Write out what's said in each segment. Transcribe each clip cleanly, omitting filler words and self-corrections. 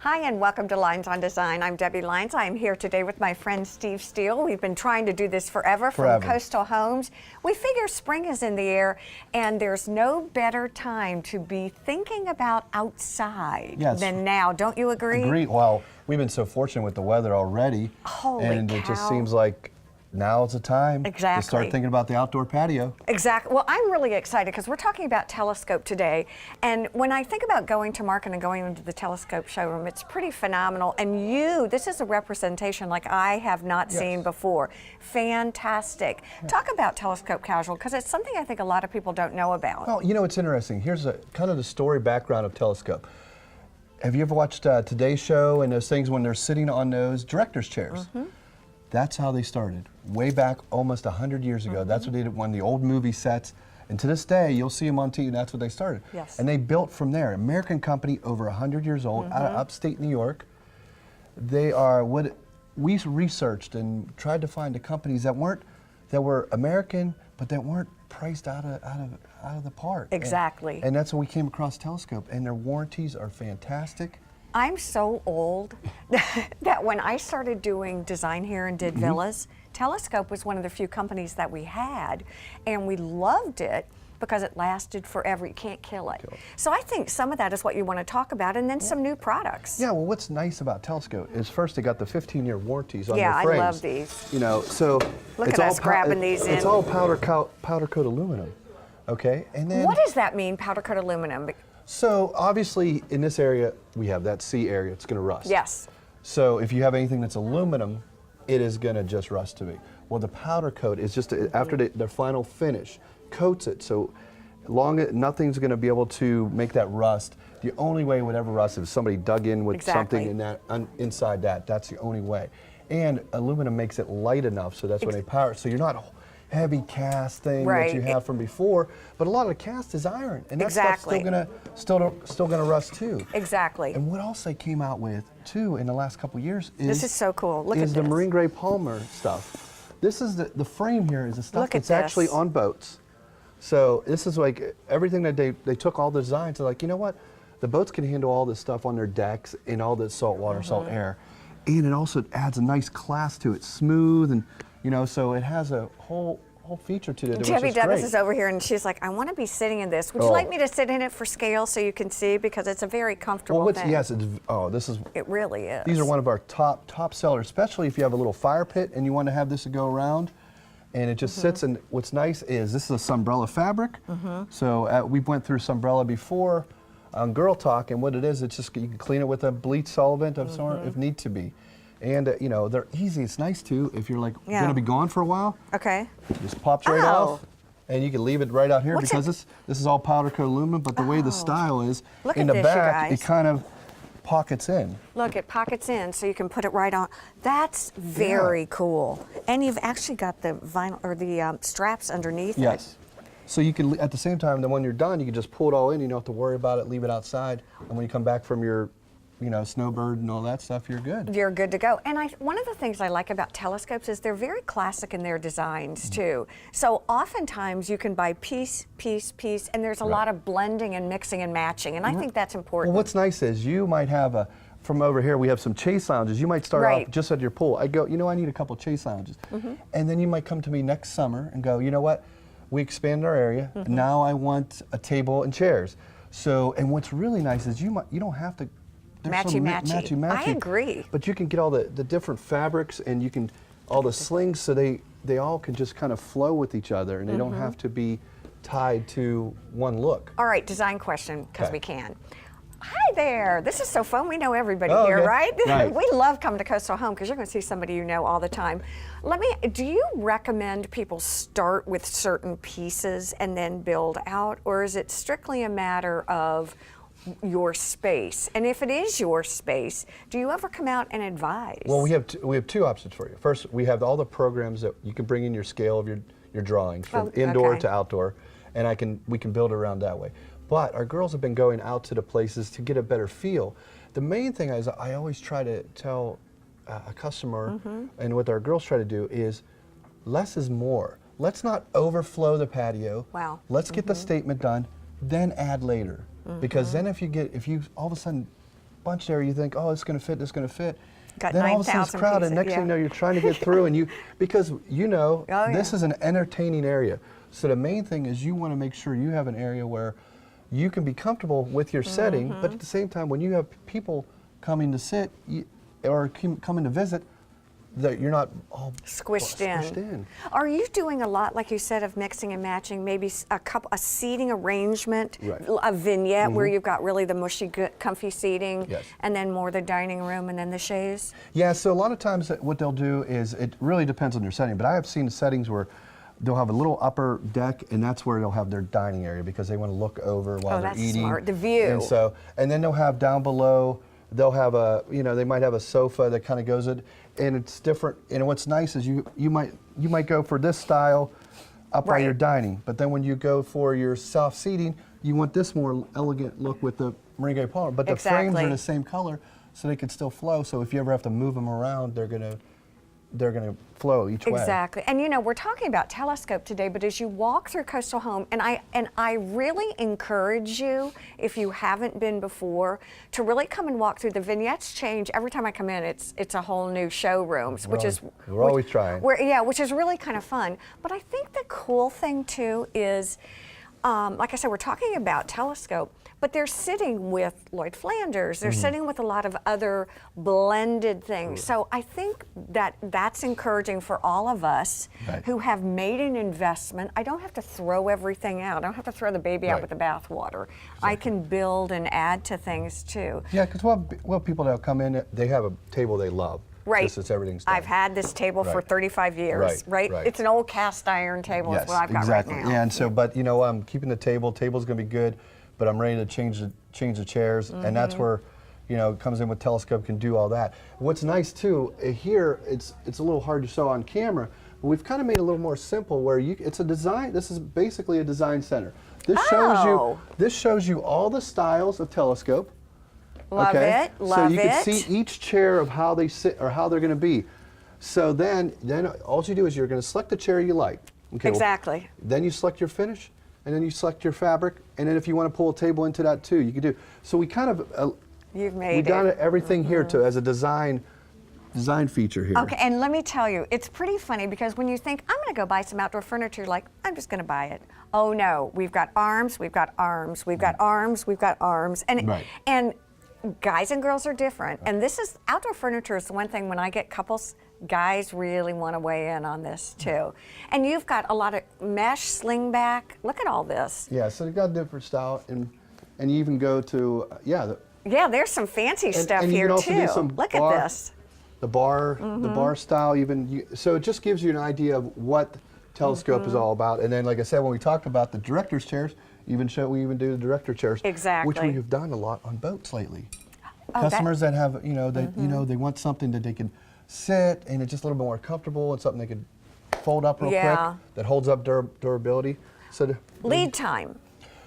Hi, and welcome to Lines on Design. I'm Debbie Lines. I am here today with my friend Steve Steele. We've been trying to do this forever. From Coastal Homes. We figure spring is in the air, and there's no better time to be thinking about outside than now. Don't you agree? Agree. Well, we've been so fortunate with the weather already. Holy and cow. It just seems like now's the time to start thinking about the outdoor patio. Exactly. Well, I'm really excited because we're talking about Telescope today. And when I think about going to market and going into the Telescope showroom, it's pretty phenomenal. And this is a representation like I have not seen before. Fantastic. Talk about Telescope Casual, because it's something I think a lot of people don't know about. Well, you know, it's interesting. Here's kind of the story background of Telescope. Have you ever watched Today's Show and those things when they're sitting on those director's chairs? That's how they started, way back almost 100 years ago. That's what they did on the old movie sets. And to this day, you'll see them on TV, and that's what they started. Yes. And they built from there. American company, over 100 years old, out of upstate New York. They are what we researched and tried to find the companies that were American, but that weren't priced out of the park. Exactly. And that's when we came across Telescope, and their warranties are fantastic. I'm so old that when I started doing design here and did villas, Telescope was one of the few companies that we had, and we loved it because it lasted forever. You can't kill it. So I think some of that is what you want to talk about, and then some new products. Yeah, well, what's nice about Telescope is first they got the 15-year warranties on their frames. Yeah, I love these. You know, so look at us grabbing these in. It's all powder coat aluminum. Okay, and then what does that mean, powder coat aluminum? So obviously in this area we have that C area, it's going to rust. Yes. So if you have anything that's aluminum, it is going to just rust to me. Well, the powder coat is just after the final finish coats it, so nothing's going to be able to make that rust. The only way it would ever rust is if somebody dug in with something in that inside that. That's the only way. And aluminum makes it light enough, so that's when they power it. So you're not heavy cast thing that you have from before, but a lot of the cast is iron, and that stuff's still gonna rust too. Exactly. And what else they came out with too in the last couple of years is this is so cool. Look at this. The marine gray polymer stuff. This is the frame here is the stuff that's actually on boats. So this is like everything that they took all the designs. They're like, you know what, the boats can handle all this stuff on their decks and all this salt water, salt air, and it also adds a nice class to it, smooth, and you know, so it has a whole feature to it. Debbie Douglas is over here, and she's like, I want to be sitting in this. Would you like me to sit in it for scale so you can see? Because it's a very comfortable thing. Yes, this is. It really is. These are one of our top sellers, especially if you have a little fire pit and you want to have this to go around. And it just sits, and what's nice is this is a Sunbrella fabric. So we went through Sunbrella before on Girl Talk, and what it is, it's just you can clean it with a bleach solvent of sort if need to be. And you know, they're easy. It's nice too if you're like going to be gone for a while. Okay. Just pops right off, and you can leave it right out here because this is all powder coat aluminum. But the way the style is in the back, it kind of pockets in. Look, it pockets in, so you can put it right on. That's very cool. And you've actually got the vinyl or the straps underneath it. So you can, at the same time, then when you're done, you can just pull it all in. You don't have to worry about it. Leave it outside, and when you come back from your snowbird and all that stuff, you're good. You're good to go. And one of the things I like about Telescopes is they're very classic in their designs too. So oftentimes you can buy piece, and there's a lot of blending and mixing and matching, and I think that's important. Well, what's nice is you might have from over here, we have some chase lounges. You might start off just at your pool. I go, I need a couple chase lounges. And then you might come to me next summer and go, you know what? We expanded our area. Now I want a table and chairs. So, and what's really nice is you don't have to matchy. I agree. But you can get all the different fabrics, and you can all the slings, so they all can just kind of flow with each other, and they don't have to be tied to one look. All right, design question, because we can. Hi there. This is so fun. We know everybody here, right? We love coming to Coastal Home because you're going to see somebody you know all the time. Do you recommend people start with certain pieces and then build out, or is it strictly a matter of your space? And if it is your space, do you ever come out and advise? Well, we have two options for you. First, we have all the programs that you can bring in your scale of your drawings from indoor to outdoor, and we can build around that way. But our girls have been going out to the places to get a better feel. The main thing is I always try to tell a customer, and what our girls try to do is less is more. Let's not overflow the patio. Let's get the statement done, then add later. Because then if you all of a sudden bunch there. You think, oh, it's going to fit, it's going to fit. Got Then all of a sudden it's 9,000 crowded. pieces, Next thing you know, you're trying to get through, and because this is an entertaining area. So the main thing is you want to make sure you have an area where you can be comfortable with your setting, but at the same time, when you have people coming to sit or coming to visit, that you're not all squished in. Are you doing a lot, like you said, of mixing and matching? Maybe a seating arrangement, a vignette where you've got really the mushy, good, comfy seating, and then more the dining room, and then the chaise. Yeah. So a lot of times, what they'll do is it really depends on their setting. But I have seen settings where they'll have a little upper deck, and that's where they'll have their dining area because they want to look over while they're eating. Oh, that's smart. The view. And then they'll have down below. They'll have they might have a sofa that kind of goes in, and it's different. And what's nice is you might go for this style up by your dining, but then when you go for your soft seating, you want this more elegant look with the Merengue Palmer. But the frames are the same color, so they can still flow. So if you ever have to move them around, they're gonna flow each way. Exactly. And we're talking about Telescope today, but as you walk through Coastal Home, and I really encourage you, if you haven't been before, to really come and walk through. The vignettes change every time I come in. It's a whole new showroom, we're always trying. Which is really kind of fun. But I think the cool thing too is, like I said, we're talking about Telescope, but they're sitting with Lloyd Flanders. They're sitting with a lot of other blended things. So I think that's encouraging for all of us who have made an investment. I don't have to throw everything out. I don't have to throw the baby out with the bathwater. Exactly. I can build and add to things too. Yeah, because well, people that'll come in, they have a table they love. Right. Everything's done. I've had this table for 35 years, right? It's an old cast iron table is what I've got right now. Yeah, and so, but I'm keeping the table's gonna be good, but I'm ready to change the chairs, and that's where, it comes in with Telescope, can do all that. What's nice too, here, it's a little hard to show on camera, but we've kind of made it a little more simple where it's a design, this is basically a design center. This shows you all the styles of Telescope. Love it. So you can see each chair of how they sit or how they're going to be. So then all you do is you're going to select the chair you like. Okay. Exactly. Then you select your finish, and then you select your fabric, and then if you want to pull a table into that too, you can do. So we kind of we got everything here as a design feature here. Okay, and let me tell you, it's pretty funny because when you think, I'm going to go buy some outdoor furniture, you're like, I'm just going to buy it. Oh no, we've got arms, we've got arms, we've got arms, we've got arms, and guys and girls are different. And outdoor furniture is the one thing when I get couples, guys really want to weigh in on this too. And you've got a lot of mesh, sling back. Look at all this. Yeah, so they've got different style, and you even go to, there's some fancy stuff and here you can also too. do some Look at this. The bar style so it just gives you an idea of what Telescope is all about. And then, like I said, when we talked about the director's chairs, we even do the director chairs, which we have done a lot on boats lately. Customers that have, they want something that they can sit and it's just a little bit more comfortable and something they could fold up real quick that holds up durability. So lead time.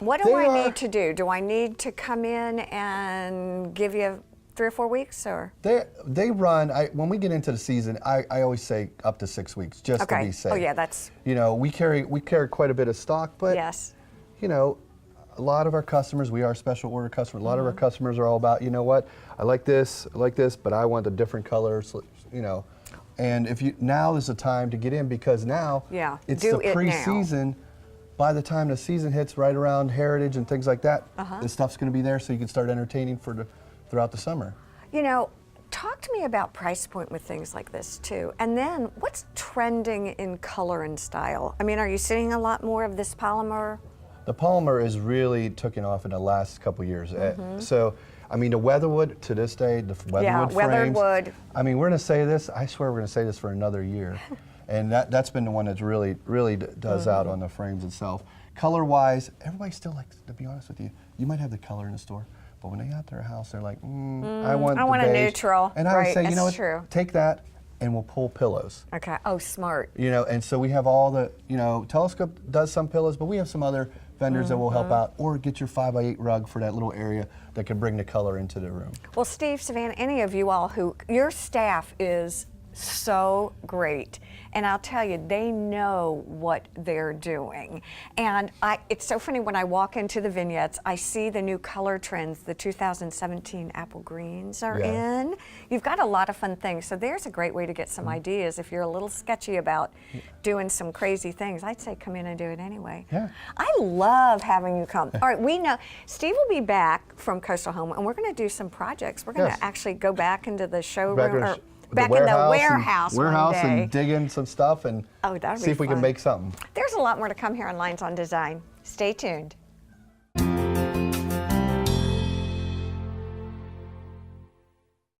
What do I need to do? Do I need to come in and give you 3 or 4 weeks, or? They run. When we get into the season, I always say up to 6 weeks, just to be safe. Oh yeah, that's. We carry quite a bit of stock, but a lot of our customers, we are special order customers. A lot of our customers are all about, I like this, but I want a different color, And now is the time to get in because now it's the pre-season. By the time the season hits, right around Heritage and things like that, this stuff's going to be there, so you can start entertaining throughout the summer. Talk to me about price point with things like this too. And then what's trending in color and style? I mean, are you seeing a lot more of this polymer? The polymer is really taken off in the last couple of years. So, I mean, the weatherwood to this day, the weatherwood frames. Weatherwood. I mean, we're going to say this. I swear we're going to say this for another year, and that's been the one that's really does out on the frames itself. Color-wise, everybody still likes. To be honest with you, you might have the color in the store, but when they out their house, they're like, I want a neutral. And I would say, take that. And we'll pull pillows. Okay. Oh, smart. And so we have all the, Telescope does some pillows, but we have some other vendors that will help out, or get your 5x8 rug for that little area that can bring the color into the room. Well, Steve, Savannah, any of you all your staff is so great. And I'll tell you, they know what they're doing. And it's so funny when I walk into the vignettes, I see the new color trends, the 2017 apple greens are in. You've got a lot of fun things. So there's a great way to get some ideas. If you're a little sketchy about doing some crazy things, I'd say come in and do it anyway. Yeah. I love having you come. All right, we know Steve will be back from Coastal Home, and we're going to do some projects. We're going to actually go back into the showroom, back in the warehouse one day. And dig in some stuff and see if we can make something. There's a lot more to come here on Lines on Design. Stay tuned.